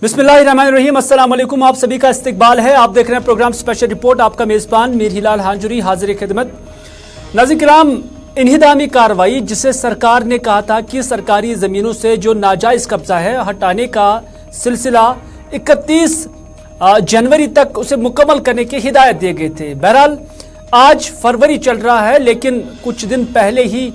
बिस्मिल्लाहिर्रहमानिर्रहीम, अस्सलाम वालेकुम। आप सभी का इस्तकबाल है। आप देख रहे हैं प्रोग्राम स्पेशल रिपोर्ट। आपका मेज़बान मीर हिलाल हांजुरी हाजिर खिदमत। नाज़रीन किराम, इन्हिदामी कार्रवाई जिसे सरकार ने कहा था कि सरकारी ज़मीनों से जो नाजायज़ कब्जा है हटाने का सिलसिला 31 जनवरी तक उसे मुकम्मल करने की हिदायत दिए गए थे। बहरहाल आज फरवरी चल रहा है, लेकिन कुछ दिन पहले ही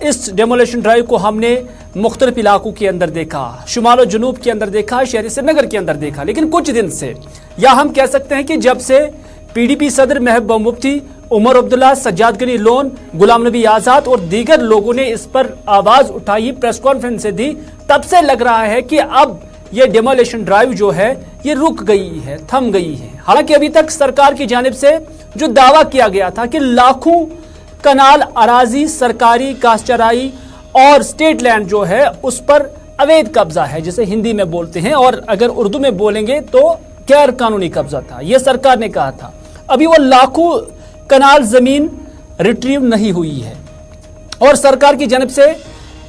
इस डेमोलेशन ड्राइव को हमने मुख्तलिफ इलाकों के अंदर देखा, शुमाल और जनूब के अंदर देखा, शहरी श्रीनगर के अंदर देखा। लेकिन कुछ दिन से, या हम कह सकते हैं कि जब से PDP सदर महबूबा मुफ्ती, उमर अब्दुल्ला, सज्जाद गनी लोन, गुलाम नबी आज़ाद और दीगर लोगों ने इस पर आवाज़ उठाई, प्रेस कॉन्फ्रेंस दी, तब से लग रहा है कि अब ये डेमोलेशन ड्राइव जो है ये रुक गई है, थम गई है। हालांकि अभी तक सरकार की जानिब से जो दावा किया गया था कि लाखों कनाल अराजी सरकारी काश्तकारी और स्टेट लैंड जो है उस पर अवैध कब्जा है, जिसे हिंदी में बोलते हैं, और अगर उर्दू में बोलेंगे तो गैर कानूनी कब्जा था, यह सरकार ने कहा था। अभी वो लाखों कनाल जमीन रिट्रीव नहीं हुई है और सरकार की जानिब से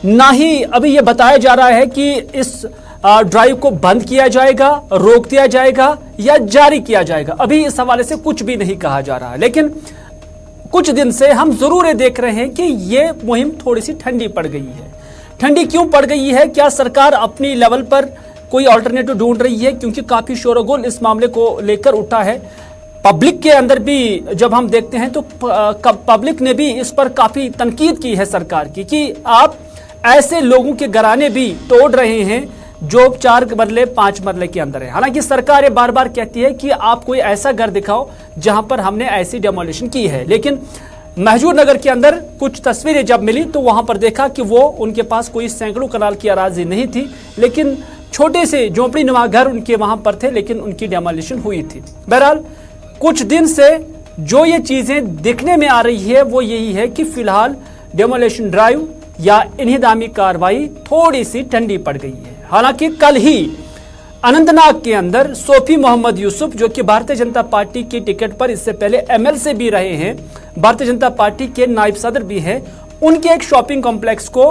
ना ही अभी यह बताया जा रहा है कि इस ड्राइव को बंद किया जाएगा, रोक दिया जाएगा या जारी किया जाएगा। अभी इस हवाले से कुछ भी नहीं कहा जा रहा है। लेकिन कुछ दिन से हम जरूर देख रहे हैं कि ये मुहिम थोड़ी सी ठंडी पड़ गई है। ठंडी क्यों पड़ गई है? क्या सरकार अपनी लेवल पर कोई अल्टरनेटिव ढूंढ रही है? क्योंकि काफी शोरगुल इस मामले को लेकर उठा है। पब्लिक के अंदर भी जब हम देखते हैं तो पब्लिक ने भी इस पर काफी तनकीद की है सरकार की कि आप ऐसे लोगों के घराने भी तोड़ रहे हैं जो 4 मरले 5 मरले के अंदर है। हालांकि सरकार बार बार कहती है कि आप कोई ऐसा घर दिखाओ जहां पर हमने ऐसी डेमोलिशन की है। लेकिन महजूर नगर के अंदर कुछ तस्वीरें जब मिली तो वहां पर देखा कि वो उनके पास कोई सैकड़ों कनाल की अराजी नहीं थी, लेकिन छोटे से झोंपड़ी नुमा घर उनके वहां पर थे, लेकिन उनकी डेमोलिशन हुई थी। बहरहाल कुछ दिन से जो ये चीजें देखने में आ रही है वो यही है कि फिलहाल डेमोलिशन ड्राइव या इन्हिदामी कार्रवाई थोड़ी सी ठंडी पड़ गई है। हालांकि कल ही अनंतनाग के अंदर सोफी मोहम्मद यूसुफ, जो कि भारतीय जनता पार्टी की टिकट पर इससे पहले MLC भी रहे हैं, भारतीय जनता पार्टी के नायब सदर भी हैं, उनके एक शॉपिंग कॉम्प्लेक्स को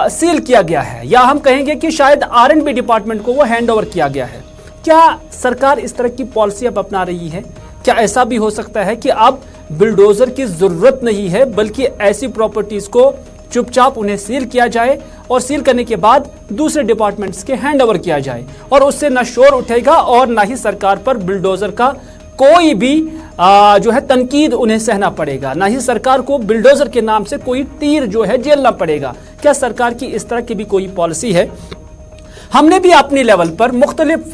सील किया गया है, या हम कहेंगे कि शायद R&B डिपार्टमेंट को वो हैंड ओवर किया गया है। क्या सरकार इस तरह की पॉलिसी अब अपना रही है? क्या ऐसा भी हो सकता है कि अब बुलडोजर की जरूरत नहीं है, बल्कि ऐसी प्रॉपर्टीज को चुपचाप उन्हें सील किया जाए और सील करने के बाद दूसरे डिपार्टमेंट्स के हैंड ओवर किया जाए, और उससे न शोर उठेगा और ना ही सरकार पर बुलडोजर का कोई भी जो है तनकीद उन्हें सहना पड़ेगा, ना ही सरकार को बुलडोजर के नाम से कोई तीर जो है झेलना पड़ेगा। क्या सरकार की इस तरह की भी कोई पॉलिसी है? हमने भी अपनी लेवल पर मुख्तलिफ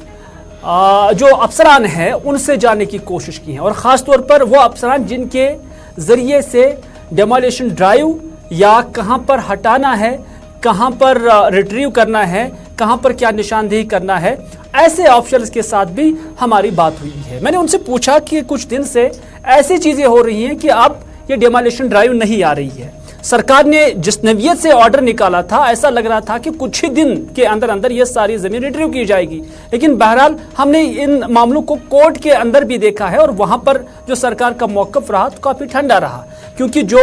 जो अफसरान है उनसे जानने की कोशिश की है, और खासतौर पर वो अफसरान जिनके जरिए से डेमोलिशन ड्राइव या कहां पर हटाना है, कहां पर रिट्रीव करना है, कहां पर क्या निशानदेही करना है, ऐसे ऑफिसर्स के साथ भी हमारी बात हुई है। मैंने उनसे पूछा कि कुछ दिन से ऐसी चीजें हो रही हैं कि अब ये डेमोलिशन ड्राइव नहीं आ रही है। सरकार ने जिस नवीयत से ऑर्डर निकाला था, ऐसा लग रहा था कि कुछ ही दिन के अंदर अंदर ये सारी जमीन रिट्रीव की जाएगी। लेकिन बहरहाल हमने इन मामलों को कोर्ट के अंदर भी देखा है, और वहां पर जो सरकार का मौक़िफ़ रहा तो काफी ठंडा रहा, क्योंकि जो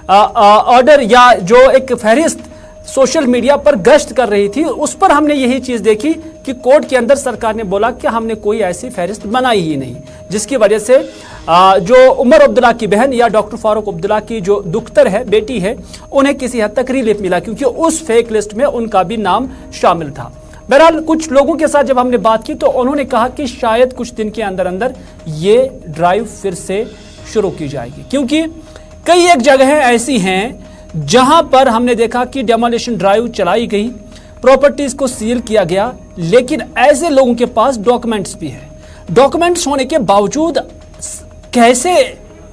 ऑर्डर या जो एक फहरिस्त सोशल मीडिया पर गश्त कर रही थी उस पर हमने यही चीज देखी कि कोर्ट के अंदर सरकार ने बोला कि हमने कोई ऐसी फहरिस्त बनाई ही नहीं, जिसकी वजह से जो उमर अब्दुल्ला की बहन या डॉक्टर फारूक अब्दुल्ला की जो दुख्तर है, बेटी है, उन्हें किसी हद तक रिलीफ मिला, क्योंकि उस फेक लिस्ट में उनका भी नाम शामिल था। बहरहाल कुछ लोगों के साथ जब हमने बात की तो उन्होंने कहा कि शायद कुछ दिन के अंदर अंदर ये ड्राइव फिर से शुरू की जाएगी, क्योंकि कई एक जगह ऐसी हैं जहां पर हमने देखा कि डेमोलिशन ड्राइव चलाई गई, प्रॉपर्टीज को सील किया गया, लेकिन ऐसे लोगों के पास डॉक्यूमेंट्स भी है। डॉक्यूमेंट्स होने के बावजूद कैसे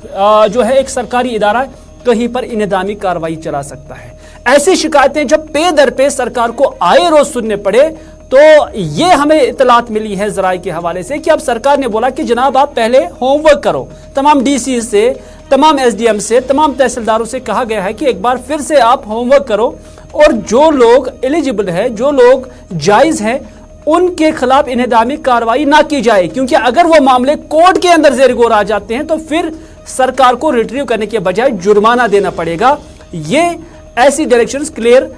जो है एक सरकारी इदारा कहीं पर इन्हिदामी कार्रवाई चला सकता है? ऐसी शिकायतें जब पे दर पे सरकार को आए रोज सुनने पड़े, तो ये हमें इतलात मिली है जराए के हवाले से कि अब सरकार ने बोला कि जनाब आप पहले होमवर्क करो। तमाम DC से, तमाम SDM से, तमाम तहसीलदारों से कहा गया है कि एक बार फिर से आप होमवर्क करो, और जो लोग एलिजिबल है, जो लोग जायज हैं, उनके खिलाफ इन्हिदामी कार्रवाई ना की जाए, क्योंकि अगर वो मामले कोर्ट के अंदर जेर गौर आ जाते हैं तो फिर सरकार को रिट्रीव करने के बजाय जुर्माना देना पड़ेगा। ये ऐसी डायरेक्शंस क्लियर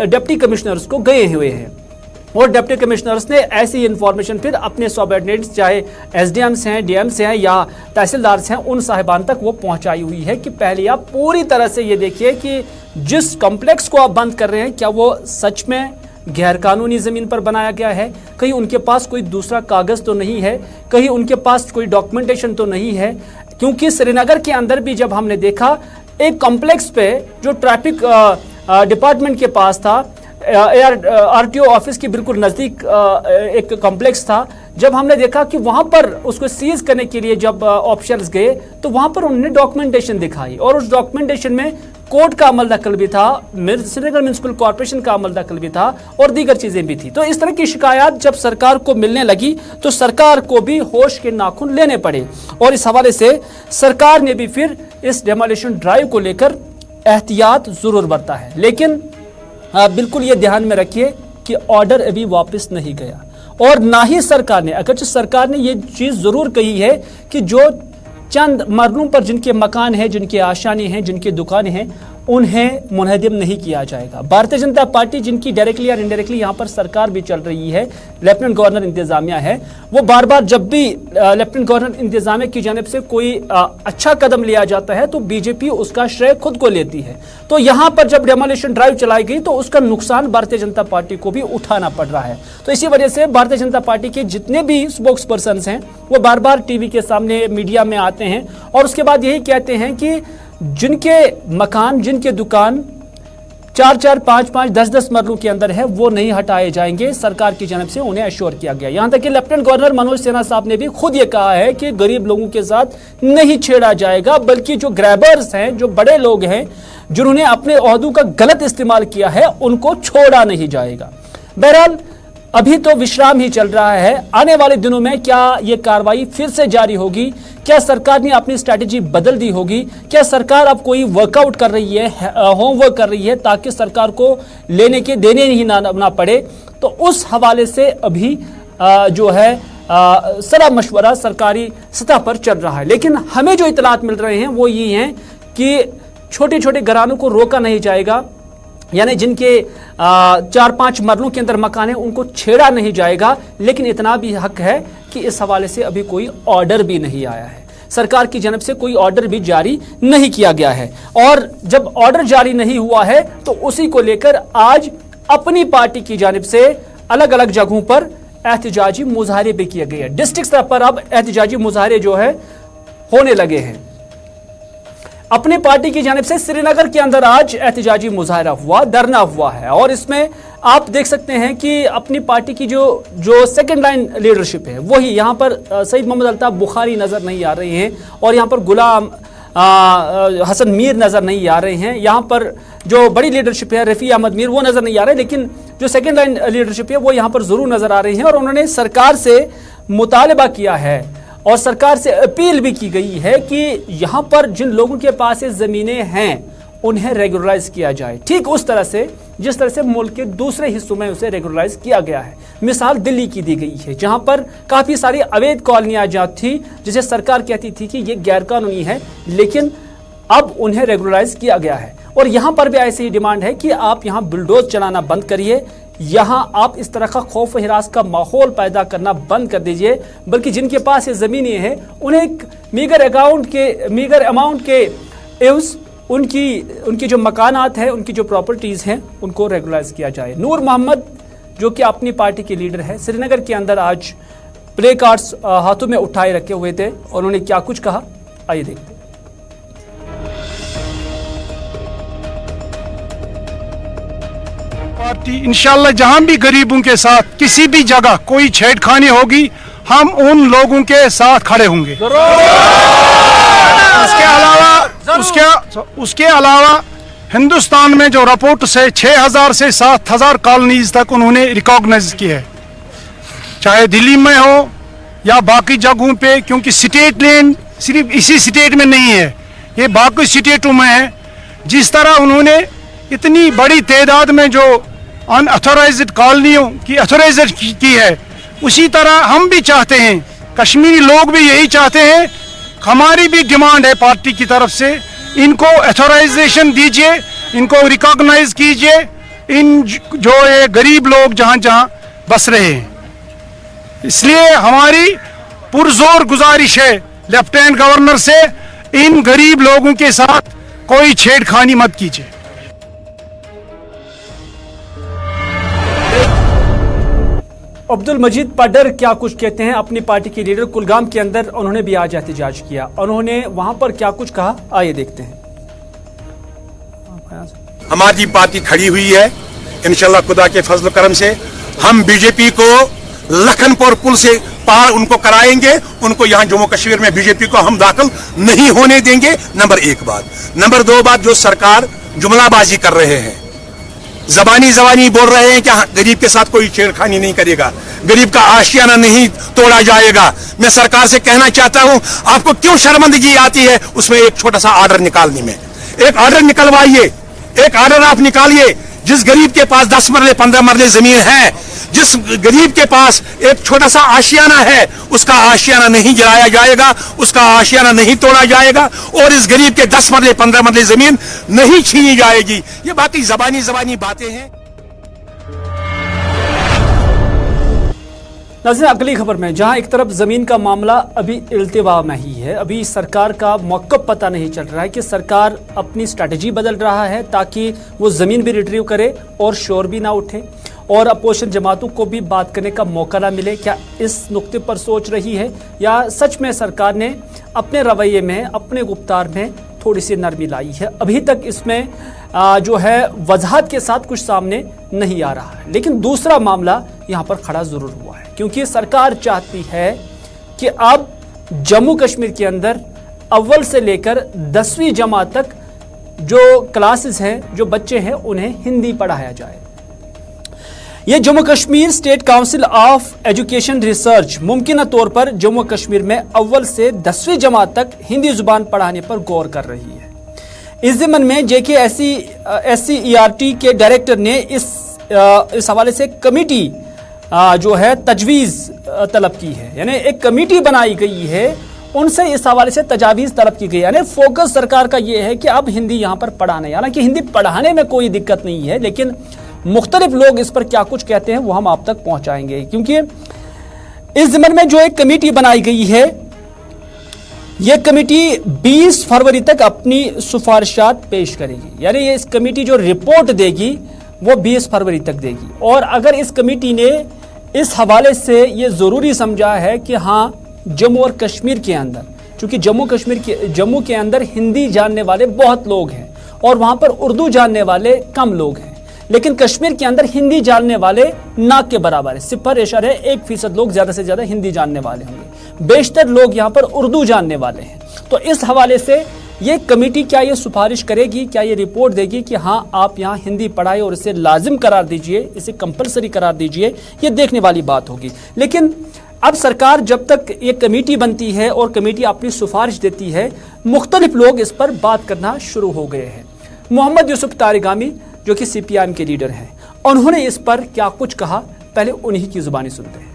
डिप्टी कमिश्नर्स को गए हुए हैं। और डिप्टी कमिश्नर्स ने ऐसी इंफॉर्मेशन फिर अपने सबऑर्डिनेट्स, चाहे एसडीएम्स हैं, डीएम्स हैं या तहसीलदार्स हैं, उन साहिबान तक वो पहुंचाई हुई है कि पहले आप पूरी तरह से ये देखिए कि जिस कॉम्प्लेक्स को आप बंद कर रहे हैं क्या वो सच में गैर कानूनी ज़मीन पर बनाया गया है, कहीं उनके पास कोई दूसरा कागज़ तो नहीं है, कहीं उनके पास कोई डॉक्यूमेंटेशन तो नहीं है। क्योंकि श्रीनगर के अंदर भी जब हमने देखा एक कॉम्प्लेक्स पे जो ट्रैफिक डिपार्टमेंट के पास था, आरटीओ ऑफिस के बिल्कुल नज़दीक एक कॉम्प्लेक्स था, जब हमने देखा कि वहाँ पर उसको सीज करने के लिए जब ऑफिशियल्स गए तो वहाँ पर उन्होंने डॉक्यूमेंटेशन दिखाई और उस डॉक्यूमेंटेशन में कोर्ट का अमल दखल भी था, श्रीनगर म्युनिसिपल कॉर्पोरेशन का अमल दखल भी था और दीगर चीज़ें भी थी। तो इस तरह की शिकायत जब सरकार को मिलने लगी तो सरकार को भी होश के नाखून लेने पड़े और इस हवाले से सरकार ने भी फिर इस डेमोलिशन ड्राइव को लेकर एहतियात ज़रूर बरता है। लेकिन बिल्कुल ये ध्यान में रखिए कि ऑर्डर अभी वापस नहीं गया और ना ही सरकार ने, अगरचे सरकार ने ये चीज़ ज़रूर कही है कि जो चंद मरलों पर जिनके मकान हैं, जिनके आशानी हैं, जिनकी दुकानें हैं, उन्हें मुनहदिम नहीं किया जाएगा। भारतीय जनता पार्टी जिनकी डायरेक्टली या इनडायरेक्टली यहाँ पर सरकार भी चल रही है, लेफ्टिनेंट गवर्नर इंतजामिया है, वो बार बार जब भी लेफ्टिनेंट गवर्नर इंतजामिया की जानिब से कोई अच्छा कदम लिया जाता है तो बीजेपी उसका श्रेय खुद को लेती है। तो यहाँ पर जब डेमोलिशन ड्राइव चलाई गई तो उसका नुकसान भारतीय जनता पार्टी को भी उठाना पड़ रहा है। तो इसी वजह से भारतीय जनता पार्टी के जितने भी स्पोक्स पर्सन हैं वो बार बार टीवी के सामने मीडिया में आते हैं और उसके बाद यही कहते हैं कि जिनके मकान, जिनके दुकान 4-4, 5-5, 10-10 मरलों के अंदर है वो नहीं हटाए जाएंगे, सरकार की जानब से उन्हें एश्योर किया गया। यहां तक कि लेफ्टिनेंट गवर्नर मनोज सिन्हा साहब ने भी खुद ये कहा है कि गरीब लोगों के साथ नहीं छेड़ा जाएगा, बल्कि जो ग्रैबर्स हैं, जो बड़े लोग हैं, जिन्होंने अपने ओहदों का गलत इस्तेमाल किया है, उनको छोड़ा नहीं जाएगा। बहरहाल अभी तो विश्राम ही चल रहा है, आने वाले दिनों में क्या ये कार्रवाई फिर से जारी होगी, क्या सरकार ने अपनी स्ट्रैटेजी बदल दी होगी, क्या सरकार अब कोई वर्कआउट कर रही है, होमवर्क कर रही है ताकि सरकार को लेने के देने ही ना पड़े, तो उस हवाले से अभी जो है सलाह मशवरा सरकारी सतह पर चल रहा है। लेकिन हमें जो इतलात मिल रहे हैं वो ये हैं कि छोटे छोटे घरानों को रोका नहीं जाएगा, यानी जिनके 4-5 मरलों के अंदर मकान है उनको छेड़ा नहीं जाएगा। लेकिन इतना भी हक है कि इस हवाले से अभी कोई ऑर्डर भी नहीं आया है, सरकार की जानब से कोई ऑर्डर भी जारी नहीं किया गया है। और जब ऑर्डर जारी नहीं हुआ है तो उसी को लेकर आज अपनी पार्टी की जानब से अलग अलग जगहों पर एहतजाजी मुजाहरे भी किए गए हैं। डिस्ट्रिक्ट स्तर पर अब एहतजाजी मुजाहरे जो है होने लगे हैं। अपनी पार्टी की जानिब से श्रीनगर के अंदर आज एहतजाजी मुजाहरा हुआ, धरना हुआ है और इसमें आप देख सकते हैं कि अपनी पार्टी की जो सेकंड लाइन लीडरशिप है वही, यहाँ पर सईद मोहम्मद अल्ताफ बुखारी नजर नहीं आ रहे हैं और यहाँ पर गुलाम हसन मीर नजर नहीं आ रहे हैं, यहाँ पर जो बड़ी लीडरशिप है रफ़ी अहमद मीर वो नजर नहीं आ रहे, लेकिन जो सेकंड लाइन लीडरशिप है वो यहाँ पर जरूर नजर आ रही है। और उन्होंने सरकार से मुतालबा किया है और सरकार से अपील भी की गई है कि यहाँ पर जिन लोगों के पास ये ज़मीनें हैं उन्हें रेगुलराइज किया जाए, ठीक उस तरह से जिस तरह से मुल्क के दूसरे हिस्सों में उसे रेगुलराइज किया गया है। मिसाल दिल्ली की दी गई है जहाँ पर काफ़ी सारी अवैध कॉलोनियाँ जो थी जिसे सरकार कहती थी कि ये गैर कानूनी है, लेकिन अब उन्हें रेगुलराइज किया गया है। और यहाँ पर भी ऐसी ही डिमांड है कि आप यहाँ बुलडोज चलाना बंद करिए, यहाँ आप इस तरह का खौफ हिरास का माहौल पैदा करना बंद कर दीजिए, बल्कि जिनके पास ये ज़मीनें हैं उन्हें एक मीगर अमाउंट के एवज उनकी जो मकानात हैं, उनकी जो प्रॉपर्टीज़ हैं, उनको रेगुलराइज किया जाए। नूर मोहम्मद जो कि अपनी पार्टी के लीडर है, श्रीनगर के अंदर आज प्ले कार्ड्स हाथों में उठाए रखे हुए थे और उन्होंने क्या कुछ कहा, आइए देखते हैं। पार्टी इंशाल्लाह जहां भी गरीबों के साथ किसी भी जगह कोई छेड़खानी होगी, हम उन लोगों के साथ खड़े होंगे। उसके अलावा हिंदुस्तान में जो रिपोर्ट से 6000 से 7000 कॉलोनीज तक उन्होंने रिकॉग्नाइज की है, चाहे दिल्ली में हो या बाकी जगहों पे, क्योंकि स्टेट लैंड सिर्फ इसी स्टेट में नहीं है, ये बाकी स्टेटों में है। जिस तरह उन्होंने इतनी बड़ी तादाद में जो अनऑथोराइज्ड कॉलोनियों की ऑथोराइज की है, उसी तरह हम भी चाहते हैं, कश्मीरी लोग भी यही चाहते हैं। हमारी भी डिमांड है पार्टी की तरफ से, इनको ऑथोराइजेशन दीजिए, इनको रिकॉग्नाइज कीजिए। इन जो ये गरीब लोग जहाँ जहाँ बस रहे हैं। इसलिए हमारी पुरजोर गुजारिश है लेफ्टिनेंट गवर्नर से, इन गरीब लोगों के साथ कोई छेड़खानी मत कीजिए। अब्दुल मजीद पडर क्या कुछ कहते हैं, अपनी पार्टी के लीडर कुलगाम के अंदर उन्होंने भी आज एहतजाज किया, उन्होंने वहां पर क्या कुछ कहा, आइए देखते हैं। हमारी पार्टी खड़ी हुई है, इंशाल्लाह खुदा के फजल करम से हम बीजेपी को लखनपुर पुल से पार उनको कराएंगे, उनको यहां जम्मू कश्मीर में बीजेपी को हम दाखिल नहीं होने देंगे। नंबर 1 बात। नंबर 2 बात, जो सरकार जुमलाबाजी कर रहे हैं, जबानी बोल रहे हैं कि गरीब के साथ कोई छेड़खानी नहीं करेगा, गरीब का आशियाना नहीं तोड़ा जाएगा। मैं सरकार से कहना चाहता हूं, आपको क्यों शर्मिंदगी आती है उसमें एक छोटा सा ऑर्डर निकालने में? एक ऑर्डर निकलवाइए, एक ऑर्डर आप निकालिए। जिस गरीब के पास 10 मरले 15 मरले जमीन है, जिस गरीब के पास एक छोटा सा आशियाना है, उसका आशियाना नहीं गिराया जाएगा, उसका आशियाना नहीं तोड़ा जाएगा, और इस गरीब के 10 मरले 15 मरले जमीन नहीं छीनी जाएगी। ये बाकी जबानी बातें हैं। नाज़रीन, अगली खबर में, जहां एक तरफ जमीन का मामला अभी इल्तिवा में ही है, अभी सरकार का मौक़िफ़ पता नहीं चल रहा है कि सरकार अपनी स्ट्रैटेजी बदल रहा है ताकि वो जमीन भी रिट्रीव करे और शोर भी ना उठे और अपोजिशन जमातों को भी बात करने का मौका ना मिले। क्या इस नुक्ते पर सोच रही है या सच में सरकार ने अपने रवैये में, अपने गुफ्तार में थोड़ी सी नरमी लाई है? अभी तक इसमें जो है वजाहत के साथ कुछ सामने नहीं आ रहा है। लेकिन दूसरा मामला यहाँ पर खड़ा जरूर हुआ है, क्योंकि सरकार चाहती है कि अब जम्मू कश्मीर के अंदर अव्वल से लेकर 10वीं जमात तक जो क्लासेस हैं, जो बच्चे हैं, उन्हें हिंदी पढ़ाया जाए। ये Jammu Kashmir state council of education research मुमकिन तौर पर जम्मू कश्मीर में अव्वल से 10वीं जमात तक हिंदी जुबान पढ़ाने पर गौर कर रही है। इस ज़िम्मन में JKSCERT के डायरेक्टर ने इस हवाले से कमेटी जो है तजवीज़ तलब की है, यानी एक कमेटी बनाई गई है, उनसे इस हवाले से तजावीज़ तलब की गई। यानी फोकस सरकार का ये है कि अब हिंदी यहाँ पर पढ़ाना है। हालांकि हिंदी पढ़ाने में कोई दिक्कत नहीं है, लेकिन मुख्तलिफ लोग इस पर क्या कुछ कहते हैं वो हम आप तक पहुँचाएंगे, क्योंकि इस ज़िम्मन में जो एक कमेटी बनाई गई है, ये कमेटी 20 फरवरी तक अपनी सिफारिशात पेश करेगी। यानी ये इस कमेटी जो रिपोर्ट देगी वो 20 फरवरी तक देगी। और अगर इस कमेटी ने इस हवाले से ये ज़रूरी समझा है कि हाँ, जम्मू और कश्मीर के अंदर, चूँकि जम्मू के अंदर हिंदी जानने वाले बहुत लोग हैं और वहाँ पर उर्दू जानने वाले कम लोग हैं, लेकिन कश्मीर के अंदर हिंदी जानने वाले ना के बराबर है। 0.1% लोग ज़्यादा से ज़्यादा हिंदी जानने वाले होंगे, बेशतर लोग यहाँ पर उर्दू जानने वाले हैं। तो इस हवाले से ये कमेटी क्या ये सिफारिश करेगी, क्या ये रिपोर्ट देगी कि हाँ, आप यहाँ हिंदी पढ़ाए और इसे लाजिम करार दीजिए, इसे कंपलसरी करार दीजिए, ये देखने वाली बात होगी। लेकिन अब सरकार जब तक ये कमेटी बनती है और कमेटी अपनी सिफारिश देती है, मुख्तलिफ लोग इस पर बात करना शुरू हो गए हैं। मोहम्मद यूसुफ तारिगामी जो कि CPIM के लीडर हैं, उन्होंने इस पर क्या कुछ कहा, पहले उन्हीं की जुबानी सुनते हैं।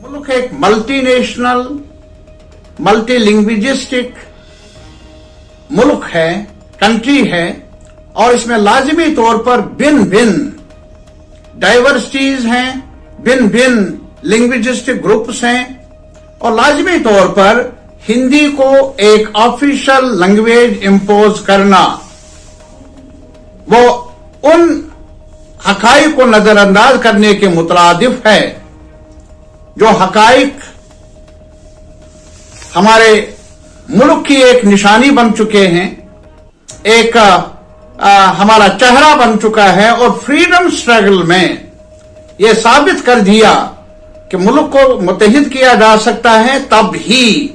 मुल्क एक मल्टीनेशनल, मल्टीलिंग्विस्टिक मुल्क है, कंट्री है, और इसमें लाजिमी तौर पर भिन्न भिन्न डाइवर्सिटीज हैं, भिन्न भिन्न लिंग्विस्टिक ग्रुप्स हैं, और लाजिमी तौर पर हिंदी को एक ऑफिशियल लैंग्वेज इंपोज करना वो उन हकाइक को नजरअंदाज करने के मुतरादिफ है जो हकाइक हमारे मुल्क की एक निशानी बन चुके हैं, एक हमारा चेहरा बन चुका है, और फ्रीडम स्ट्रगल में यह साबित कर दिया कि मुल्क को मुत्तहिद किया जा सकता है तब ही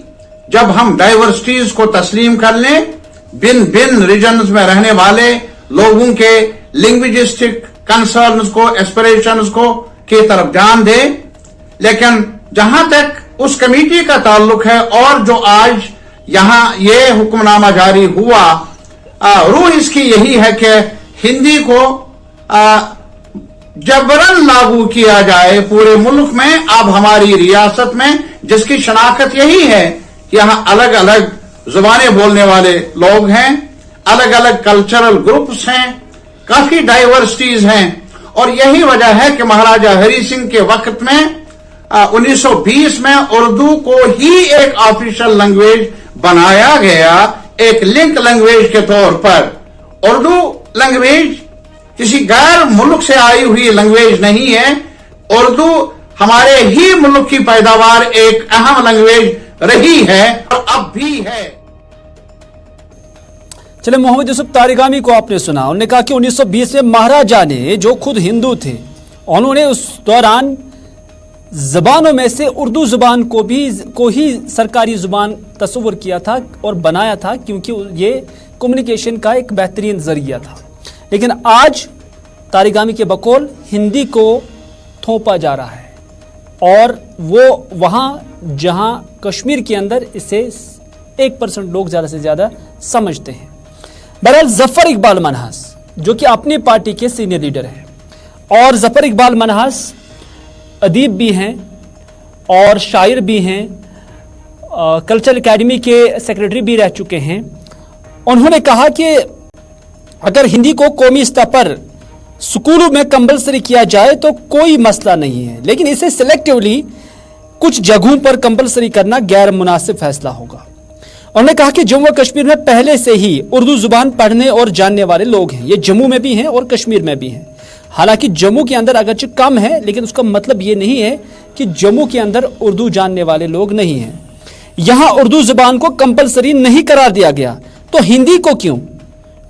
जब हम डाइवर्सिटीज को तस्लीम कर लें, भिन्न भिन्न रीजन्स में रहने वाले लोगों के लिंग्विस्टिक कंसर्न्स को, एस्पिरेशंस को की तरफ ध्यान दें। लेकिन जहां तक उस कमेटी का ताल्लुक है और जो आज यहां ये हुक्मनामा जारी हुआ, रूह इसकी यही है कि हिंदी को जबरन लागू किया जाए पूरे मुल्क में। अब हमारी रियासत में जिसकी शनाख्त यही है कि यहां अलग अलग जुबानें बोलने वाले लोग हैं, अलग अलग कल्चरल ग्रुप्स हैं, काफी डाइवर्सिटीज हैं, और यही वजह है कि महाराजा हरि सिंह के वक्त में 1920 में उर्दू को ही एक ऑफिशियल लैंग्वेज बनाया गया, एक लिंक लैंग्वेज के तौर पर। उर्दू लैंग्वेज किसी गैर मुल्क से आई हुई लैंग्वेज नहीं है। उर्दू हमारे ही मुल्क की पैदावार एक अहम लैंग्वेज रही है और अब भी है। चले, मोहम्मद यूसुफ तारिगामी को आपने सुना, उन्होंने कहा कि 1920 में महाराजा ने, जो खुद हिंदू थे, उन्होंने उस दौरान ज़बानों में से उर्दू ज़ुबान को ही सरकारी ज़ुबान तस्वुर किया था और बनाया था, क्योंकि ये कम्युनिकेशन का एक बेहतरीन ज़रिया था। लेकिन आज तारिगामी के बकौल हिंदी को थोपा जा रहा है, और वो वहाँ जहाँ कश्मीर के अंदर इसे 1% लोग ज़्यादा से ज़्यादा समझते हैं। बहरहाल ज़फ़र इकबाल मनहास, जो कि अपनी पार्टी के सीनियर लीडर हैं, और ज़फ़र इकबाल मनहास अदीब भी हैं और शायर भी हैं, कल्चरल एकेडमी के सेक्रेटरी भी रह चुके हैं। उन्होंने कहा कि अगर हिंदी को कौमी स्तर पर स्कूलों में कंपल्सरी किया जाए तो कोई मसला नहीं है, लेकिन इसे सिलेक्टिवली कुछ जगहों पर कंपल्सरी करना गैर मुनासिब फैसला होगा। उन्होंने कहा कि जम्मू कश्मीर में पहले से ही उर्दू जुबान पढ़ने और जानने वाले लोग हैं, ये जम्मू में भी हैं और कश्मीर में भी हैं। हालांकि जम्मू के अंदर अगरचे कम है, लेकिन उसका मतलब ये नहीं है कि जम्मू के अंदर उर्दू जानने वाले लोग नहीं हैं। यहाँ उर्दू जुबान को कंपल्सरी नहीं करार दिया गया, तो हिंदी को क्यों?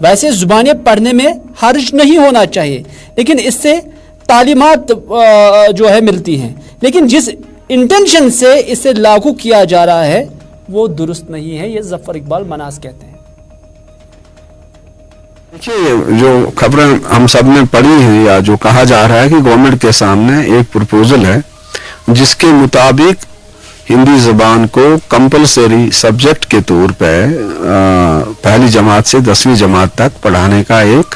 वैसे जुबानें पढ़ने में हर्ज नहीं होना चाहिए, लेकिन इससे तालीमात जो है मिलती हैं, लेकिन जिस इंटेंशन से इसे लागू किया जा रहा है वो दुरुस्त नहीं है, ये ज़फ़र इकबाल मनास कहते हैं। देखिए, जो खबरें हम सब ने पढ़ी हैं या जो कहा जा रहा है कि गवर्नमेंट के सामने एक प्रपोजल है जिसके मुताबिक हिंदी ज़बान को कंपलसरी सब्जेक्ट के तौर पे पहली जमात से 10वीं जमात तक पढ़ाने का एक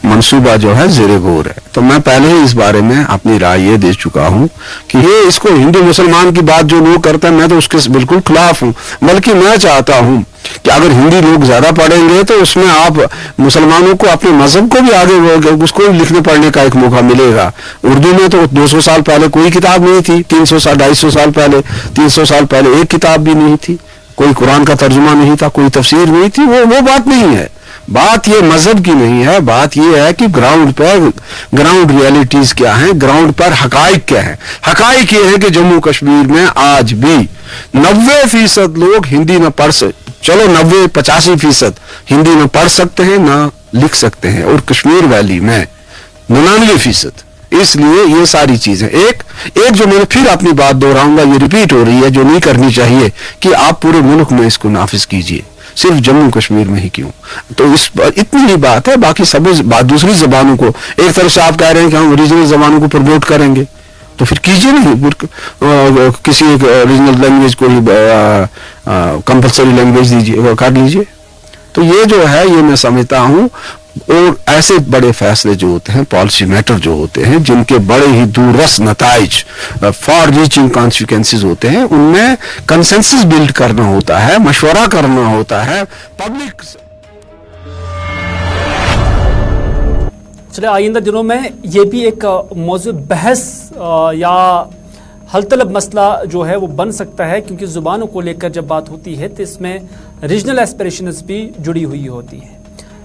मंसूबा जो है ज़ेरे गौर है। तो मैं पहले ही इस बारे में अपनी राय ये दे चुका हूँ कि ये इसको हिंदू मुसलमान की बात जो लोग करते हैं, मैं तो उसके बिल्कुल खिलाफ हूँ। बल्कि मैं चाहता हूँ कि अगर हिंदी लोग ज्यादा पढ़ेंगे तो उसमें आप मुसलमानों को अपने मजहब को भी आगे उसको भी लिखने पढ़ने का एक मौका मिलेगा। उर्दू में तो 200 साल पहले कोई किताब नहीं थी, 300 साल 250 साल पहले 300 साल पहले एक किताब भी नहीं थी, कोई कुरान का तर्जुमा नहीं था, कोई तफसीर नहीं थी। वो बात नहीं है। बात ये मजहब की नहीं है, बात ये है कि ग्राउंड रियलिटीज क्या हैं, ग्राउंड पर हकाइक क्या है। हकाइक ये है कि जम्मू कश्मीर में आज भी 90% लोग हिंदी न पढ़ चलो 90-85% हिंदी में पढ़ सकते हैं ना लिख सकते हैं, और कश्मीर वैली में 99%। इसलिए ये सारी चीजें एक जो मैंने फिर अपनी बात दोहराऊंगा, ये रिपीट हो रही है, जो नहीं करनी चाहिए कि आप पूरे मुल्क में इसको नाफिज कीजिए, सिर्फ जम्मू कश्मीर में ही क्यों। तो इतनी ही बात है। बाकी सब दूसरी जबानों को, एक तरफ से आप कह रहे हैं कि हम रीजनल जबानों को प्रमोट करेंगे, तो फिर कीजिए नहीं, किसी एक रीजनल लैंग्वेज को ही कंपलसरी लैंग्वेज दीजिए, कर लीजिए। तो ये जो है ये मैं समझता हूँ। और ऐसे बड़े फैसले जो होते हैं, पॉलिसी मैटर जो होते हैं, जिनके बड़े ही दूररस नताइज, फॉर रीचिंग कॉन्सिक्वेंसेज होते हैं, उनमें कंसेंसस बिल्ड करना होता है, मशवरा करना होता है पब्लिक। चलिए, आइंदा दिनों में ये भी एक मौजू बहस या हलतलब मसला जो है वो बन सकता है, क्योंकि ज़ुबानों को लेकर जब बात होती है तो इसमें रीजनल एस्पिरेशंस भी जुड़ी हुई होती हैं।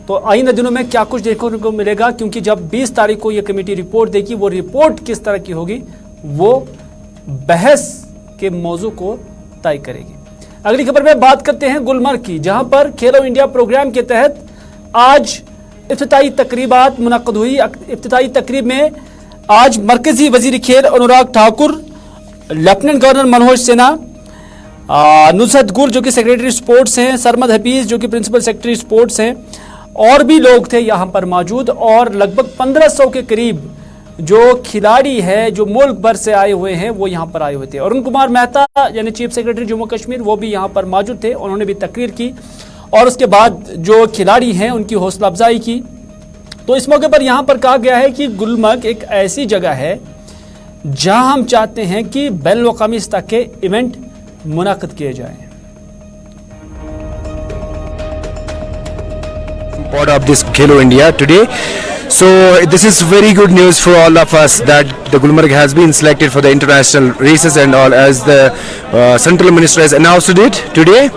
तो आइंदा दिनों में क्या कुछ देखने को मिलेगा, क्योंकि जब 20 तारीख को ये कमेटी रिपोर्ट देगी, वो रिपोर्ट किस तरह की होगी वो बहस के मौजू को तय करेगी। अगली खबर में बात करते हैं गुलमर्ग की, जहां पर खेलो इंडिया प्रोग्राम के तहत आज इफ्तिताई तकरीबात मुनक्कद हुई। इफ्तिताई तकरीब में आज मरकजी वजीर खेल अनुराग ठाकुर, लेफ्टिनेंट गवर्नर मनोज सिन्हा, नुसरत गुल जो कि सेक्रेटरी स्पोर्ट्स हैं, सरमद हफीज जो कि प्रिंसिपल सेक्रेटरी स्पोर्ट्स हैं, और भी लोग थे यहाँ पर मौजूद, और लगभग 1500 के करीब जो खिलाड़ी है जो मुल्क भर से आए हुए हैं वो यहाँ पर आए हुए थे। अरुण कुमार मेहता यानी चीफ सेक्रेटरी जम्मू कश्मीर वो भी यहाँ पर मौजूद थे, उन्होंने भी तकरीर की और उसके बाद जो खिलाड़ी हैं उनकी हौसला अफजाई की। तो इस मौके पर यहाँ पर कहा गया है कि गुलमर्ग एक ऐसी जगह है जहां हम चाहते हैं कि बैनुल अक़वामी सतह के इवेंट मुनाकिद किए जाएं। Part of this Khelo India today. So this is very good news for all of us that the Gulmarg has been selected for the international races and all, as the central minister has announced it today.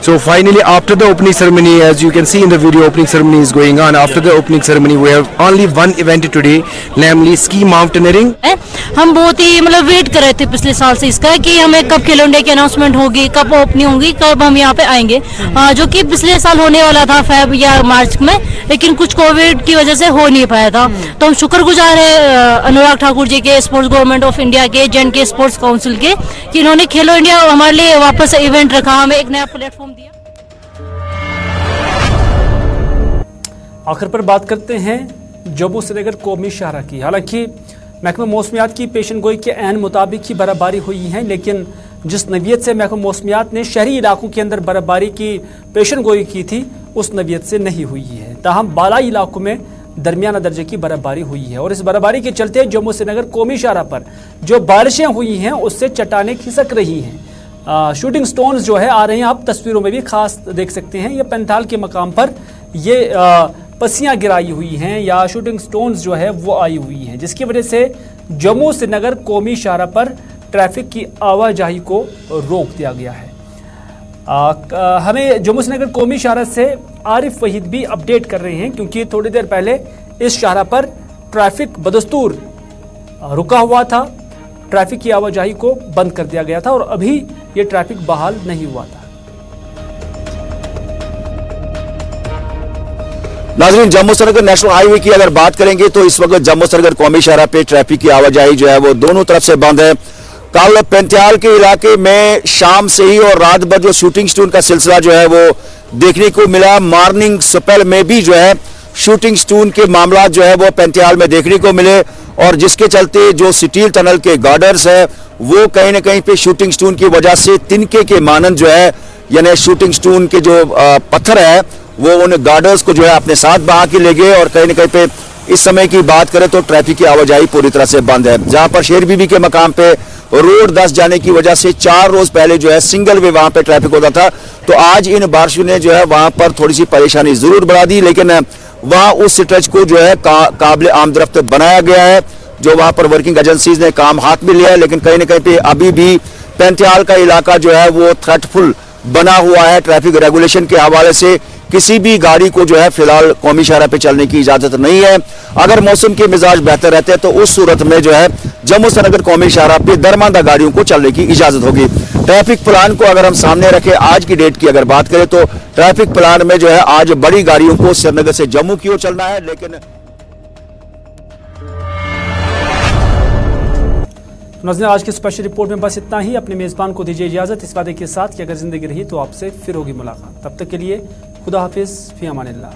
So finally, after the opening ceremony, as you can see in the video, opening ceremony is going on. After the opening ceremony, we have only one event today, namely ski mountaineering. हम बहुत ही मतलब wait कर रहे थे पिछले साल से इसका कि हमें कब खेलो इंडिया की अनाउंसमेंट होगी, कब ओपनिंग होगी, कब हम यहाँ पे आएंगे, जो कि पिछले साल होने वाला था फेब या मार्च में, लेकिन कुछ कोविड की वजह से हो नहीं पाया था. तो हम शुक्रगुजार है अनुराग ठाकुर जी के, स्पोर्ट्स गवर्नमेंट ऑफ इंडिया के, J&K स्पोर्ट्स काउंसिल के, कि इन्होंने खेलो इंडिया हमारे लिए वापस इवेंट रखा, हमें एक नया प्लेटफॉर्म दिया. आखिर पर बात करते हैं जम्मू श्रीनगर कौमी शाहरा की. हालांकि महकमा मौसमियात की पेशन गोई के ऐन मुताबिक ही बर्फबारी हुई है, लेकिन जिस नवीयत से महकमा मौसमियात ने शहरी इलाकों के अंदर बर्फबारी की पेशन गोई की थी, उस नवीयत से नहीं हुई है. ताहम बालाई इलाकों में दरमियाना दर्जे की बर्फबारी हुई है और इस बर्फबारी के चलते जम्मू श्रीनगर कौमी शाहरा पर जो बारिशें हुई हैं उससे चट्टानें खिसक रही हैं. शूटिंग स्टोन्स जो है आ रहे हैं, आप तस्वीरों में भी खास देख सकते हैं. ये पैंताल के मकाम पर ये पसियाँ गिराई हुई हैं या शूटिंग स्टोन्स जो है वो आई हुई हैं, जिसकी वजह से जम्मू श्रीनगर कौमी शाहरा पर ट्रैफिक की आवाजाही को रोक दिया गया है. हमें जम्मू श्रीनगर कौमी शाहरा से आरिफ वहीद भी अपडेट कर रहे हैं, क्योंकि थोड़ी देर पहले इस शाहरा पर ट्रैफिक बदस्तूर रुका हुआ था, ट्रैफिक की आवाजाही को बंद कर दिया गया था और अभी ये ट्रैफिक बहाल नहीं हुआ था. नाज़रीन, जम्मू श्रीनगर नेशनल हाईवे की अगर बात करेंगे तो इस वक्त जम्मू श्रीनगर कौमी शाहरा पे ट्रैफिक की आवाजाही जो है वो दोनों तरफ से बंद है. कल पैंतियाल के इलाके में शाम से ही और रात भर जो शूटिंग स्टोन का सिलसिला जो है वो देखने को मिला. मॉर्निंग स्पेल में भी जो है शूटिंग स्टोन के मामला जो है वो पैंतियाल में देखने को मिले और जिसके चलते जो स्टील टनल के गार्डर्स है वो कहीं ना कहीं पे शूटिंग स्टोन की वजह से तिनके के मानन जो है यानी शूटिंग स्टोन के जो पत्थर है वो उन गार्डर्स को जो है अपने साथ बहा के ले गए और कहीं ना कहीं पे इस समय की बात करें तो ट्रैफिक की आवाजाही पूरी तरह से बंद है. जहां पर शेर बीबी के मकाम पे रोड 10 जाने की वजह से 4 रोज पहले जो है सिंगल वे वहां पे ट्रैफिक होता था, तो आज इन बारिशों ने जो है वहां पर थोड़ी सी परेशानी जरूर बढ़ा दी, लेकिन वहां उस स्ट्रेच को जो है काबिल आमदरफ्त बनाया गया है. जो वहां पर वर्किंग एजेंसीज ने काम हाथ में लिया है, लेकिन कहीं ना कहीं पे अभी भी पैंतियाल का इलाका जो है वो थ्रेटफुल बना हुआ है. ट्रैफिक रेगुलेशन के हवाले से किसी भी गाड़ी को जो है फिलहाल कौमी शाहरा पे चलने की इजाजत नहीं है. अगर मौसम के मिजाज बेहतर रहते हैं तो उस सूरत में जो है जम्मू श्रीनगर कौमी शाहरा पे दरमांदा गाड़ियों को चलने की इजाजत होगी. ट्रैफिक प्लान को अगर हम सामने रखें, आज की डेट की अगर बात करें तो ट्रैफिक प्लान में जो है आज बड़ी गाड़ियों को श्रीनगर से जम्मू की ओर चलना है. लेकिन नाज़रीन, आज की स्पेशल रिपोर्ट में बस इतना ही. अपने मेज़बान को दीजिए इजाज़त इस वादे के साथ कि अगर ज़िंदगी रही तो आपसे फिर होगी मुलाकात. तब तक के लिए खुदा हाफिज़, फ़ी अमानिल्लाह.